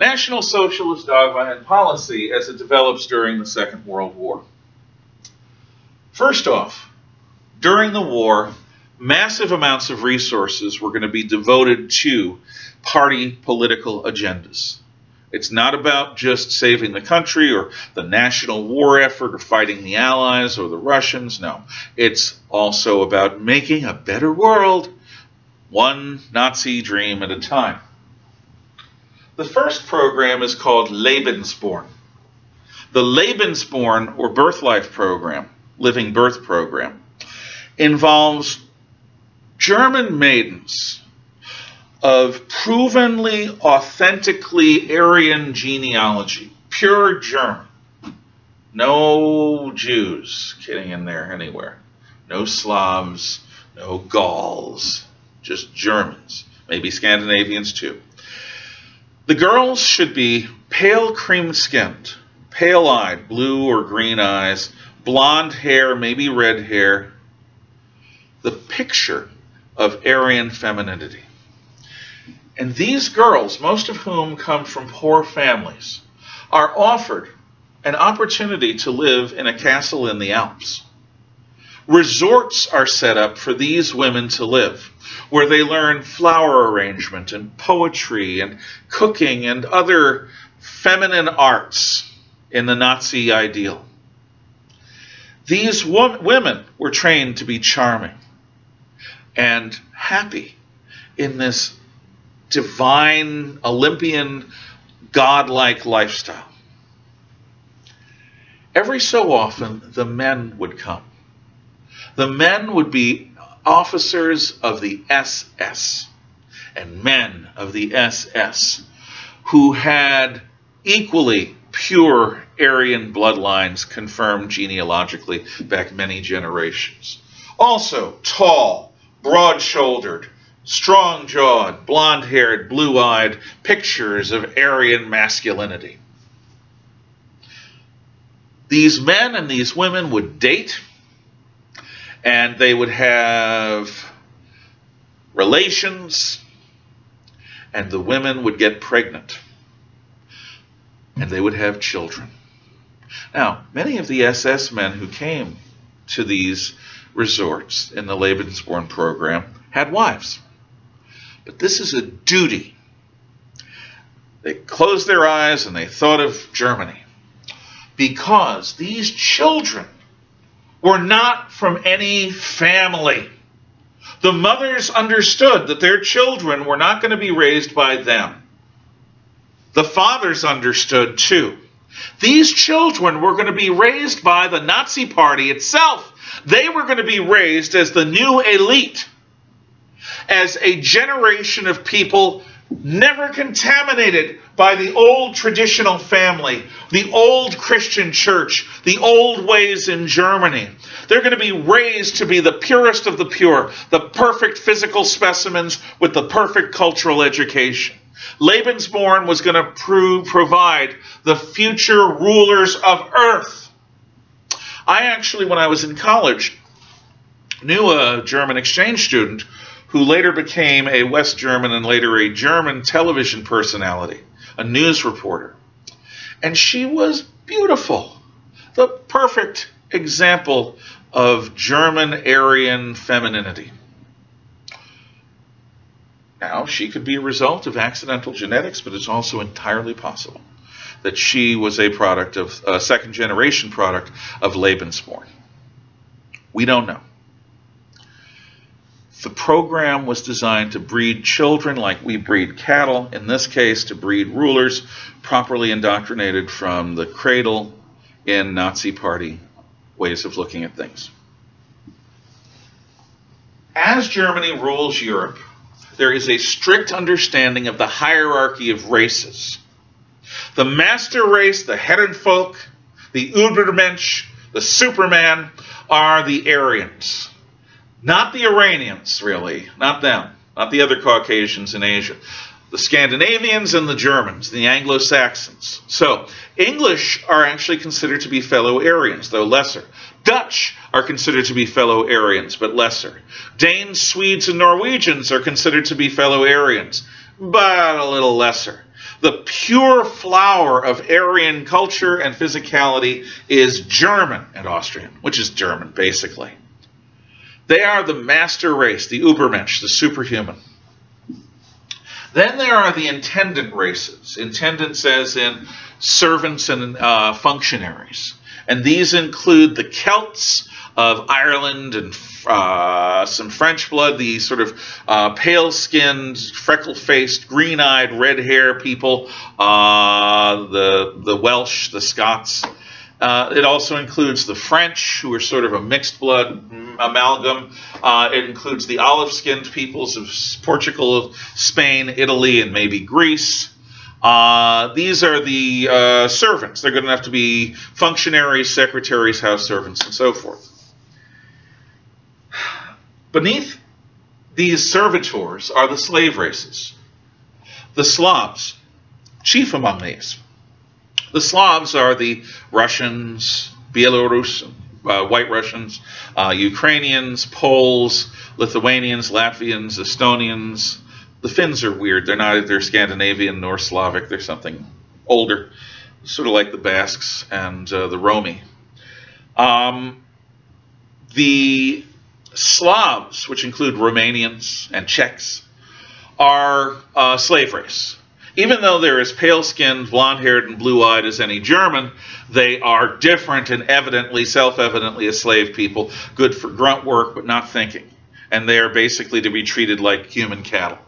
National Socialist dogma and policy as it develops during the Second World War. First off, during the war, massive amounts of resources were going to be devoted to party political agendas. It's not about just saving the country or the national war effort or fighting the Allies or the Russians. No, it's also about making a better world, one Nazi dream at a time. The first program is called Lebensborn. The Lebensborn, or birth life program, living birth program, involves German maidens of provenly, authentically Aryan genealogy, pure German. No Jews getting in there anywhere. No Slavs, no Gauls, just Germans, maybe Scandinavians too. The girls should be pale cream-skinned, pale-eyed, blue or green eyes, blonde hair, maybe red hair. The picture of Aryan femininity. And these girls, most of whom come from poor families, are offered an opportunity to live in a castle in the Alps. Resorts are set up for these women to live, where they learn flower arrangement and poetry and cooking and other feminine arts in the Nazi ideal. These women were trained to be charming and happy in this divine, Olympian, godlike lifestyle. Every so often, the men would come. The men would be officers of the SS and men of the SS who had equally pure Aryan bloodlines confirmed genealogically back many generations. Also tall, broad-shouldered, strong-jawed, blonde-haired, blue-eyed pictures of Aryan masculinity. These men and these women would date, and they would have relations, and the women would get pregnant, and they would have children. Now, many of the SS men who came to these resorts in the Lebensborn program had wives. But this is a duty. They closed their eyes and they thought of Germany, because these children were not from any family. The mothers understood that their children were not going to be raised by them. The fathers understood too. These children were going to be raised by the Nazi Party itself. They were going to be raised as the new elite, as a generation of people never contaminated by the old traditional family, the old Christian church, the old ways in Germany. They're going to be raised to be the purest of the pure, the perfect physical specimens with the perfect cultural education. Lebensborn was going to provide the future rulers of earth. I actually, when I was in college, knew a German exchange student who later became a West German and later a German television personality, a news reporter. And she was beautiful, the perfect example of German Aryan femininity. Now, she could be a result of accidental genetics, but it's also entirely possible that she was a product of a second-generation product of Lebensborn. We don't know. The program was designed to breed children like we breed cattle, in this case to breed rulers properly indoctrinated from the cradle in Nazi Party ways of looking at things. As Germany rules Europe, there is a strict understanding of the hierarchy of races. The master race, the Herrenvolk, the Übermensch, the Superman, are the Aryans. Not the Iranians, really. Not them. Not the other Caucasians in Asia. The Scandinavians and the Germans, the Anglo-Saxons. So, English are actually considered to be fellow Aryans, though lesser. Dutch are considered to be fellow Aryans, but lesser. Danes, Swedes, and Norwegians are considered to be fellow Aryans. but a little lesser. The pure flower of Aryan culture and physicality is German and Austrian, which is German, basically. They are the master race, the Übermensch, the superhuman. Then there are the intendant races. Intendants as in servants and functionaries. And these include the Celts of Ireland and some French blood, the sort of pale-skinned, freckle-faced, green-eyed, red-hair people, the Welsh, the Scots. It also includes the French, who are sort of a mixed blood amalgam. It includes the olive-skinned peoples of Portugal, Spain, Italy, and maybe Greece. These are the servants. They're good enough to be functionaries, secretaries, house servants, and so forth. Beneath these servitors are the slave races. The Slavs, chief among these. The Slavs are the Russians, Belarus, White Russians, Ukrainians, Poles, Lithuanians, Latvians, Estonians. The Finns are weird. They're not either Scandinavian nor Slavic. They're something older, sort of like the Basques and the Romi. The Slavs, which include Romanians and Czechs, are a slave race. Even though they're as pale-skinned, blonde-haired, and blue-eyed as any German, they are different and evidently, self-evidently, a slave people, good for grunt work but not thinking. And they are basically to be treated like human cattle.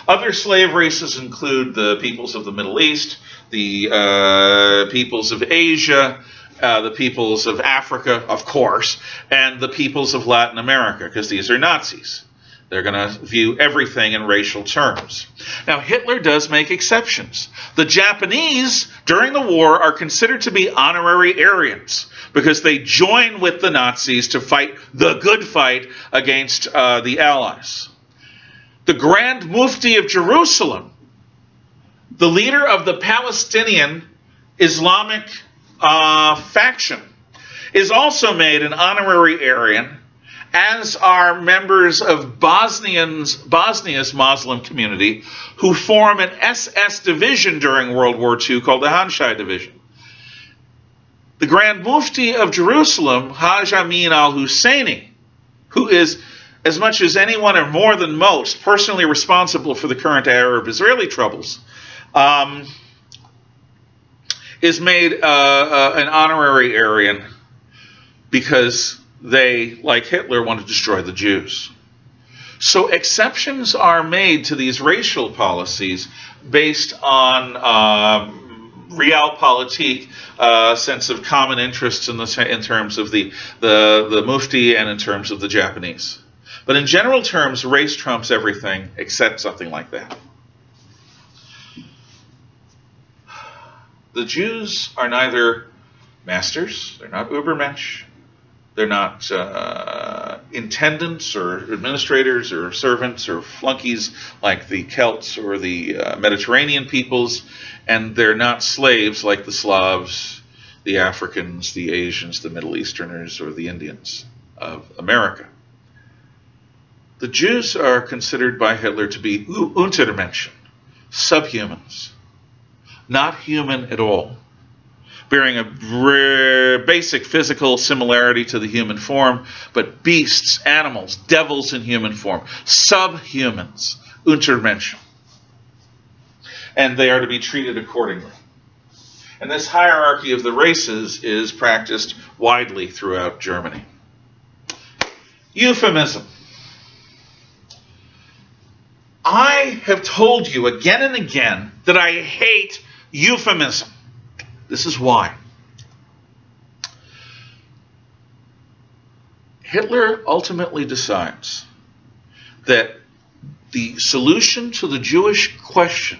Other slave races include the peoples of the Middle East, the peoples of Asia, the peoples of Africa, of course, and the peoples of Latin America, because these are Nazis. They're going to view everything in racial terms. Now, Hitler does make exceptions. The Japanese, during the war, are considered to be honorary Aryans because they join with the Nazis to fight the good fight against the Allies. The Grand Mufti of Jerusalem, the leader of the Palestinian Islamic faction, is also made an honorary Aryan, as are members of Bosnia's Muslim community, who form an SS division during World War II called the Hanshai Division. The Grand Mufti of Jerusalem, Haj Amin al-Husseini, who is, as much as anyone or more than most, personally responsible for the current Arab-Israeli troubles, is made an honorary Aryan because they, like Hitler, want to destroy the Jews. So exceptions are made to these racial policies based on realpolitik, sense of common interests in terms of the Mufti and in terms of the Japanese. But in general terms, race trumps everything except something like that. The Jews are neither masters, they're not Übermensch, they're not intendants or administrators or servants or flunkies like the Celts or the Mediterranean peoples, and they're not slaves like the Slavs, the Africans, the Asians, the Middle Easterners, or the Indians of America. The Jews are considered by Hitler to be Untermenschen, subhumans, not human at all, bearing a basic physical similarity to the human form, but beasts, animals, devils in human form, subhumans, Untermenschen. And they are to be treated accordingly. And this hierarchy of the races is practiced widely throughout Germany. Euphemism. I have told you again and again that I hate euphemism. This is why. Hitler ultimately decides that the solution to the Jewish question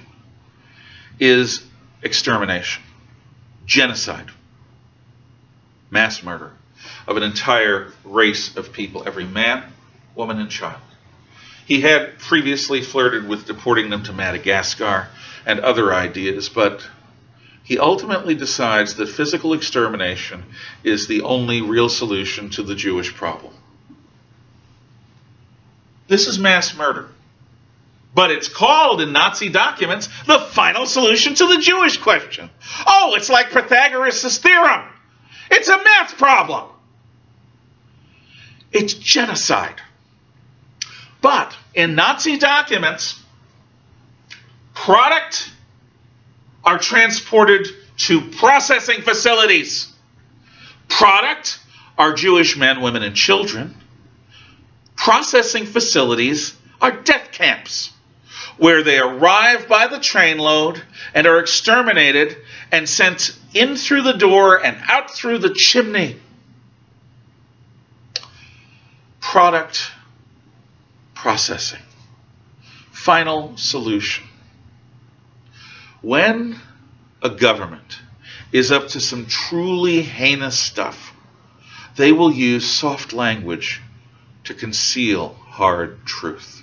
is extermination, genocide, mass murder of an entire race of people, every man, woman, and child. He had previously flirted with deporting them to Madagascar and other ideas, but he ultimately decides that physical extermination is the only real solution to the Jewish problem. This is mass murder. But it's called in Nazi documents the final solution to the Jewish question. Oh, it's like Pythagoras' theorem. It's a math problem. It's genocide. But in Nazi documents, product are transported to processing facilities. Product are Jewish men, women, and children. Processing facilities are death camps, where they arrive by the trainload and are exterminated and sent in through the door and out through the chimney. Product processing. Final solution. When a government is up to some truly heinous stuff, they will use soft language to conceal hard truth.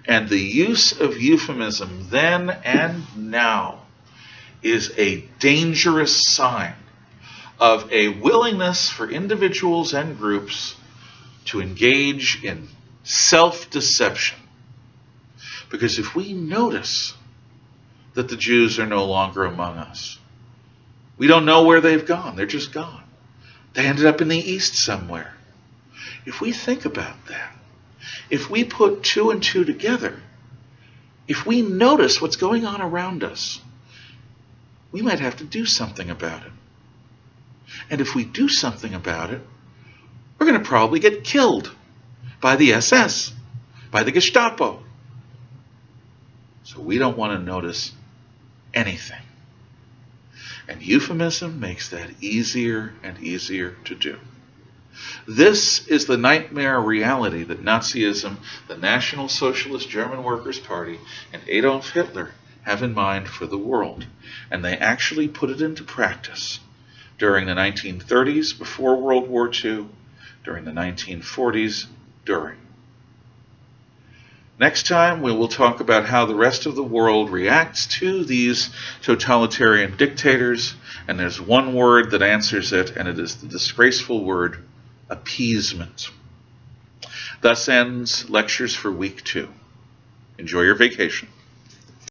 And the use of euphemism then and now is a dangerous sign of a willingness for individuals and groups to engage in self-deception. Because if we notice that the Jews are no longer among us, we don't know where they've gone. They're just gone. They ended up in the East somewhere. If we think about that, if we put two and two together, if we notice what's going on around us, we might have to do something about it. And if we do something about it, we're going to probably get killed by the SS, by the Gestapo. So we don't want to notice anything. And euphemism makes that easier and easier to do. This is the nightmare reality that Nazism, the National Socialist German Workers' Party, and Adolf Hitler have in mind for the world. And they actually put it into practice during the 1930s, before World War II, during the 1940s, during. Next time, we will talk about how the rest of the world reacts to these totalitarian dictators, and there's one word that answers it, and it is the disgraceful word, appeasement. Thus ends lectures for week 2. Enjoy your vacation.